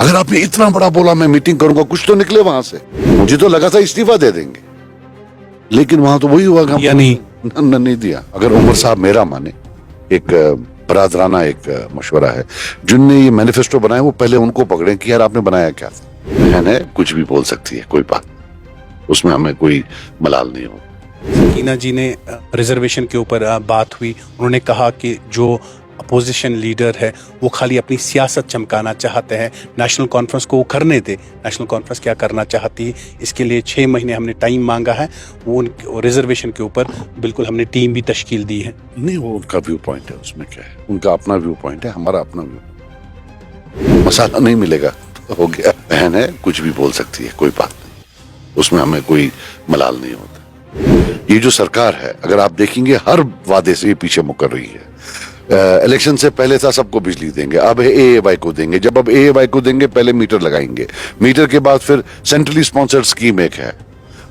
अगर आपने इतना बड़ा बोला मैं मीटिंग करूंगा, कुछ तो निकले वहां से। मुझे तो लगा था इस्तीफा दे देंगे, लेकिन वहां तो वही हुआ या नहीं नहीं दिया। अगर उमर साहब मेरा माने, एक बरादराना एक मशवरा है, जिनने ये मैनिफेस्टो बनाया वो पहले उनको पकड़े कि यार आपने बनाया क्या था। बहन है, कुछ भी बोल सकती है, कोई बात, उसमें हमें कोई मलाल नहीं हो। सकीना जी ने रिजर्वेशन के ऊपर बात हुई, उन्होंने कहा कि जो अपोजिशन लीडर है वो खाली अपनी सियासत चमकाना चाहते हैं, नेशनल कॉन्फ्रेंस को वो करने दे। नेशनल कॉन्फ्रेंस क्या करना चाहती है, इसके लिए 6 महीने हमने टाइम मांगा है। वो रिजर्वेशन के ऊपर बिल्कुल हमने टीम भी तश्कील दी है। नहीं, वो उनका व्यू पॉइंट है, उसमें क्या है, उनका अपना व्यू पॉइंट है, हमारा अपना व्यू। मसाला नहीं मिलेगा तो हो गया। बहन है, कुछ भी बोल सकती है, कोई बात नहीं, उसमें हमें कोई मलाल नहीं होता। ये जो सरकार है, अगर आप देखेंगे, हर वादे से ये पीछे मुकर रही है। इलेक्शन से पहले था सबको बिजली देंगे, अब एएवाई को देंगे। जब अब एएवाई को देंगे, पहले मीटर लगाएंगे, मीटर के बाद फिर सेंट्रली स्पॉन्सर्ड स्कीम एक है,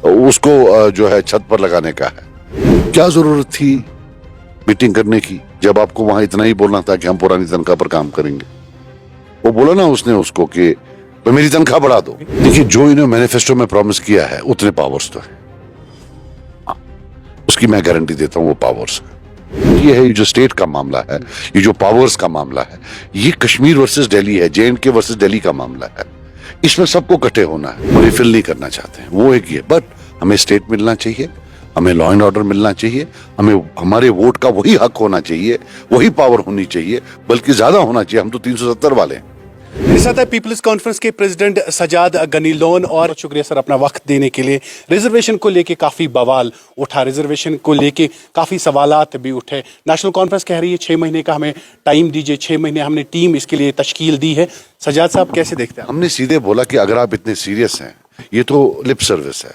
उसको जो है छत पर लगाने का है। क्या जरूरत थी मीटिंग करने की, जब आपको वहां इतना ही बोलना था कि हम पुरानी तनख्वाह पर काम करेंगे। वो बोला ना उसने उसको कि तो मेरी तनख्वाह बढ़ा दो। देखिए, जो इन्होंने मैनिफेस्टो में प्रॉमिस किया है उतने पावर्स तो है, उसकी मैं गारंटी देता हूं, वो पावर्स है। ये है, ये जो स्टेट का मामला है, ये जो पावर्स का मामला है, ये कश्मीर वर्सेस दिल्ली है, जेएंडके वर्सेस दिल्ली का मामला है। इसमें सबको इकट्ठे होना है और रिफिल नहीं करना चाहते हैं, वो एक ये। बट हमें स्टेट मिलना चाहिए, हमें लॉ एंड ऑर्डर मिलना चाहिए, हमें हमारे वोट का वही हक होना चाहिए, वही पावर होनी चाहिए, बल्कि ज्यादा होना चाहिए। हम तो 370 वाले हैं। मेरे साथ है पीपल्स कॉन्फ्रेंस के प्रेसिडेंट सजाद गनी लोन। और शुक्रिया सर अपना वक्त देने के लिए। रिजर्वेशन को लेके काफ़ी बवाल उठा, रिजर्वेशन को लेके काफ़ी सवालात भी उठे। नेशनल कॉन्फ्रेंस कह रही है 6 महीने का हमें टाइम दीजिए, 6 महीने हमने टीम इसके लिए तश्कील दी है। सजाद साहब कैसे देखते हैं? हमने सीधे बोला कि अगर आप इतने सीरियस हैं, ये तो लिप सर्विस है,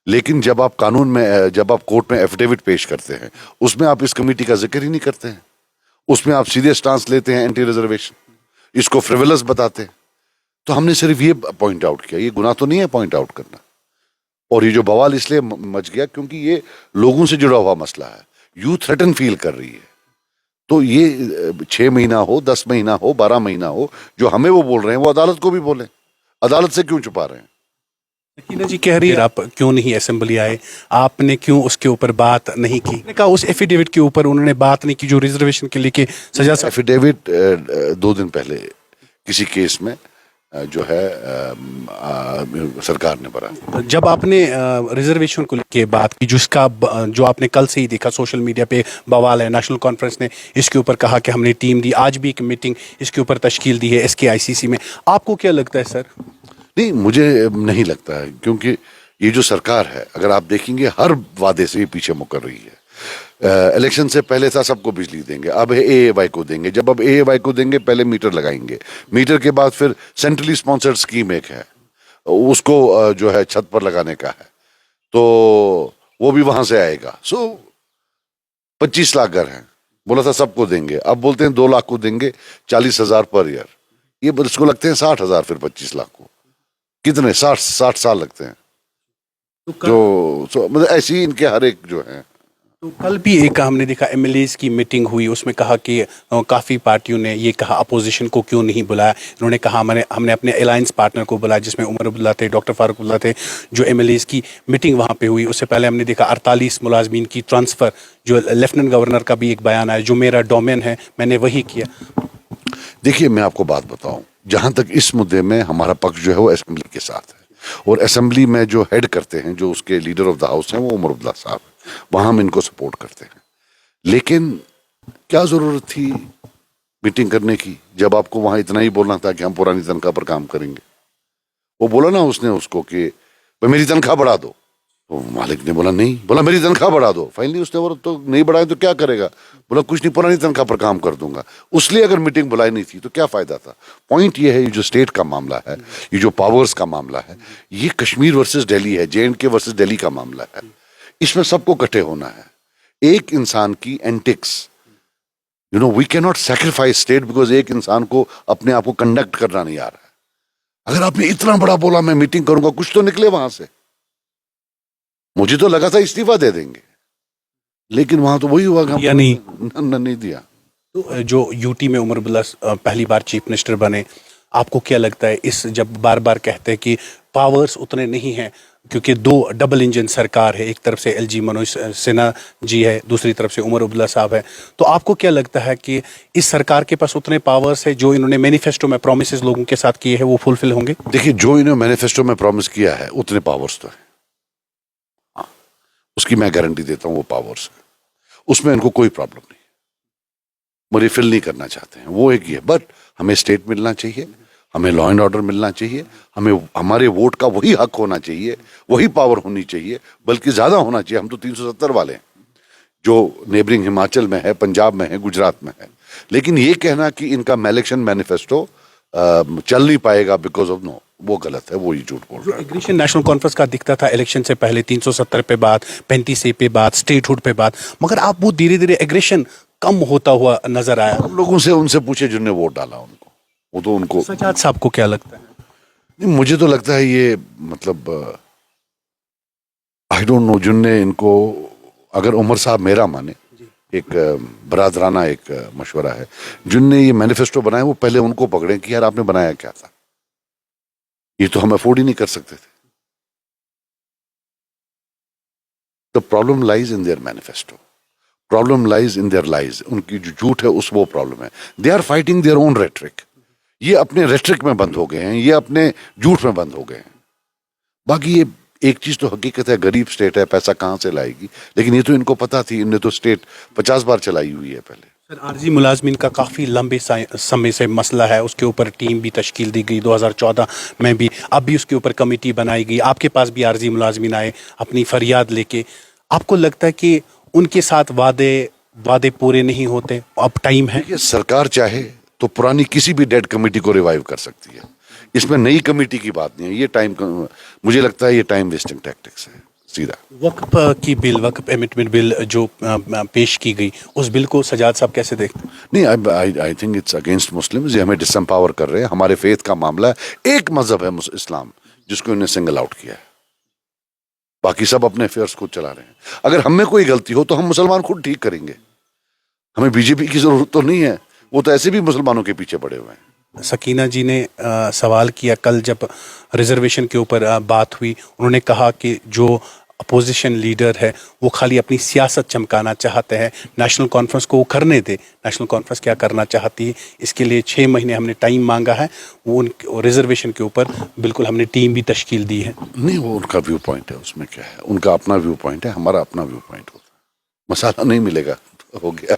लेकिन जब आप कानून में, जब आप कोर्ट में एफिडेविट पेश करते हैं, उसमें आप इस कमेटी का जिक्र ही नहीं करते हैं। उसमें आप सीधे स्टांस लेते हैं एंटी रिजर्वेशन, इसको फ्रिवलस बताते हैं। तो हमने सिर्फ ये पॉइंट आउट किया, ये गुनाह तो नहीं है पॉइंट आउट करना। और ये जो बवाल इसलिए मच गया क्योंकि ये लोगों से जुड़ा हुआ मसला है, यूथ थ्रेटन फील कर रही है। तो ये 6 महीना हो, 10 महीना हो, 12 महीना हो, जो हमें वो बोल रहे हैं वो अदालत को भी बोले। अदालत से क्यों छुपा रहे हैं? सकीना जी कह रही है आप क्यों नहीं असेंबली आए, आपने क्यों उसके ऊपर बात नहीं की? मैंने कहा उस एफिडेविट के ऊपर उन्होंने बात नहीं की जो रिजर्वेशन के लेके सजा। एफिडेविट 2 दिन पहले किसी केस में जो है सरकार ने भरा। जब आपने रिजर्वेशन को लेके बात की, जिसका जो आपने कल से ही देखा सोशल मीडिया पे बवाल है, नेशनल कॉन्फ्रेंस ने इसके ऊपर कहा कि हमने टीम दी, आज भी एक मीटिंग इसके ऊपर तश्कील दी है SKICC में। आपको क्या लगता है सर? नहीं, मुझे नहीं लगता है, क्योंकि ये जो सरकार है, अगर आप देखेंगे, हर वादे से ये पीछे मुकर रही है। इलेक्शन से पहले था सबको बिजली देंगे, अब एएवाई को देंगे। जब अब एएवाई को देंगे, पहले मीटर लगाएंगे, मीटर के बाद फिर सेंट्रली स्पॉन्सर्ड स्कीम एक है, उसको जो है छत पर लगाने का है, तो वो भी वहां से आएगा। 25 लाख घर हैं, बोला था सबको देंगे, अब बोलते हैं 2 लाख को देंगे, 40,000 पर ईयर। ये इसको लगते हैं 60,000, फिर 25 लाख को कितने 60 साल लगते हैं। जो मतलब ऐसी इनके हर एक जो है। तो कल भी एक हमने देखा MLAs की मीटिंग हुई, उसमें कहा कि काफ़ी पार्टियों ने ये कहा अपोजिशन को क्यों नहीं बुलाया। इन्होंने कहा हमने अपने अलायंस पार्टनर को बुलाया, जिसमें उमर अब्दुल्ला थे, डॉक्टर फारूक अब्दुल्ला थे। जो MLAs की मीटिंग वहाँ पे हुई, उससे पहले हमने देखा 48 मुलाजमीन की ट्रांसफ़र, जो लेफ्टिनेंट गवर्नर का भी एक बयान आया, जो मेरा डोमेन है मैंने वही किया। देखिए, मैं आपको बात बताऊं, जहां तक इस मुद्दे में हमारा पक्ष जो है वो असेंबली के साथ है, और असेंबली में जो हेड करते हैं, जो उसके लीडर ऑफ द हाउस हैं, वो उमर अब्दुल्ला साहब, वहां हम इनको सपोर्ट करते हैं। लेकिन क्या जरूरत थी मीटिंग करने की, जब आपको वहां इतना ही बोलना था कि हम पुरानी तनख्वाह पर काम करेंगे। वो बोला ना उसने उसको कि मेरी तनख्वाह बढ़ा दो, तो मालिक ने बोला नहीं, बोला मेरी तनख्वाह बढ़ा दो। फाइनली उसने बोला तो नहीं बढ़ाए तो क्या करेगा, बोला कुछ नहीं, पुरानी तनख्वाह पर काम कर दूंगा। उसलिए अगर मीटिंग बुलाई नहीं थी तो क्या फायदा था। पॉइंट ये है, ये जो स्टेट का मामला है, ये जो पावर्स का मामला है, ये कश्मीर वर्सेस दिल्ली है, जेएंडके वर्सेस दिल्ली का मामला है। इसमें सबको इकट्ठे होना है। एक इंसान की antics, we can not sacrifice state because एक इंसान को अपने आप को कंडक्ट करना नहीं आ रहा है। अगर आपने इतना बड़ा बोला मैं मीटिंग करूंगा, कुछ तो निकले वहां से। मुझे तो लगा था इस्तीफा दे देंगे, लेकिन वहां तो वही हुआ या नहीं नहीं दिया। तो जो यूटी में उमर अब्दुल्ला पहली बार चीफ मिनिस्टर बने, आपको क्या लगता है इस जब बार बार कहते हैं कि पावर्स उतने नहीं हैं क्योंकि दो डबल इंजन सरकार है, एक तरफ से एलजी मनोज सिन्हा जी है, दूसरी तरफ से उमर अब्दुल्ला साहब है, तो आपको क्या लगता है कि इस सरकार के पास उतने पावर्स है जो इन्होंने मैनिफेस्टो में प्रोमिसेस लोगों के साथ किए हैं वो फुलफिल होंगे? देखिए, जो इन्होंने मैनिफेस्टो में प्रॉमिस किया है उतने पावर्स तो है, हाँ, उसकी मैं गारंटी देता हूँ, वो पावर्स है, उसमें इनको कोई प्रॉब्लम नहीं, वो रिफिल नहीं करना चाहते हैं, वो एक ही है। बट हमें स्टेट मिलना चाहिए, हमें लॉ एंड ऑर्डर मिलना चाहिए, हमें हमारे वोट का वही हक होना चाहिए, वही पावर होनी चाहिए, बल्कि ज्यादा होना चाहिए। हम तो 370 वाले हैं, जो नेबरिंग हिमाचल में है, पंजाब में है, गुजरात में है। लेकिन ये कहना कि इनका इलेक्शन मैनिफेस्टो चल नहीं पाएगा बिकॉज ऑफ नो, वो गलत है, वो ही झूठ बोल रहा है। एग्रेशन नेशनल कॉन्फ्रेंस का दिखता था इलेक्शन से पहले 370 पे बात, 35A पे बात, स्टेटहुड पे बात, मगर आप वो धीरे धीरे एग्रेशन कम होता हुआ नजर आया। हम लोगों से उनसे पूछे जिनने वोट डाला उनको, वो तो उनको। सजाद साहब को क्या लगता है? नहीं, मुझे तो लगता है ये मतलब आई डोंट नो, जिनने इनको, अगर उमर साहब मेरा माने, एक बरादराना एक मशवरा है, जिनने ये मैनिफेस्टो बनाया वो पहले उनको पकड़े कि यार आपने बनाया क्या था, ये तो हम अफोर्ड ही नहीं कर सकते थे। The problem lies in their manifesto, problem lies in their lies, उनकी जो झूठ है उस वो प्रॉब्लम है। They are fighting their own rhetoric, ये अपने रेट्रिक में बंद हो गए हैं, ये अपने झूठ में बंद हो गए हैं। बाकी ये एक चीज तो हकीकत है, गरीब स्टेट है, पैसा कहां से लाएगी, लेकिन ये तो इनको पता थी, इनने तो स्टेट 50 बार चलाई हुई है पहले। सर, आरजी मुलाजमीन का काफ़ी लंबे समय से मसला है, उसके ऊपर टीम भी तश्कील दी गई 2014 में भी, अब भी उसके ऊपर कमेटी बनाई गई, आपके पास भी आरजी मुलाजमीन आए अपनी फरियाद लेके। आपको लगता है कि उनके साथ वादे पूरे नहीं होते, अब टाइम है? देखिए, सरकार चाहे तो पुरानी किसी भी डेड कमेटी को रिवाइव कर सकती है, इसमें नई कमेटी की बात नहीं है। ये मुझे लगता है ये टाइम वेस्टिंग टैक्टिक्स है सीधा। वक्फ की बिल, वक्फ एमेंडमेंट बिल जो पेश की गई, उस बिल को सजाद साहब कैसे देखते हैं? नहीं, I think it's against Muslims, ये हमें डिसएम्पावर कर रहे हैं, हमारे फेथ का मामला है। एक मजहब है इस्लाम जिसको इन्हें सिंगल आउट किया है, बाकी सब अपने अफेयर्स खुद चला रहे हैं। अगर हम में कोई गलती हो तो हम मुसलमान खुद ठीक करेंगे, हमें बीजेपी की जरूरत तो नहीं है, वो तो ऐसे भी मुसलमानों के पीछे पड़े हुए हैं। सकीना जी ने सवाल किया कल जब रिजर्वेशन के ऊपर बात हुई, उन्होंने कहा कि जो अपोजिशन लीडर है वो खाली अपनी सियासत चमकाना चाहते हैं, नेशनल कॉन्फ्रेंस को वो करने दे, नेशनल कॉन्फ्रेंस क्या करना चाहती है, इसके लिए 6 महीने हमने टाइम मांगा है, वो रिजर्वेशन के ऊपर बिल्कुल हमने टीम भी तश्कील दी है। नहीं, वो उनका व्यू पॉइंट है, उसमें क्या है, उनका अपना व्यू पॉइंट है, हमारा अपना व्यू पॉइंट होता है। मसाला नहीं मिलेगा, हो गया।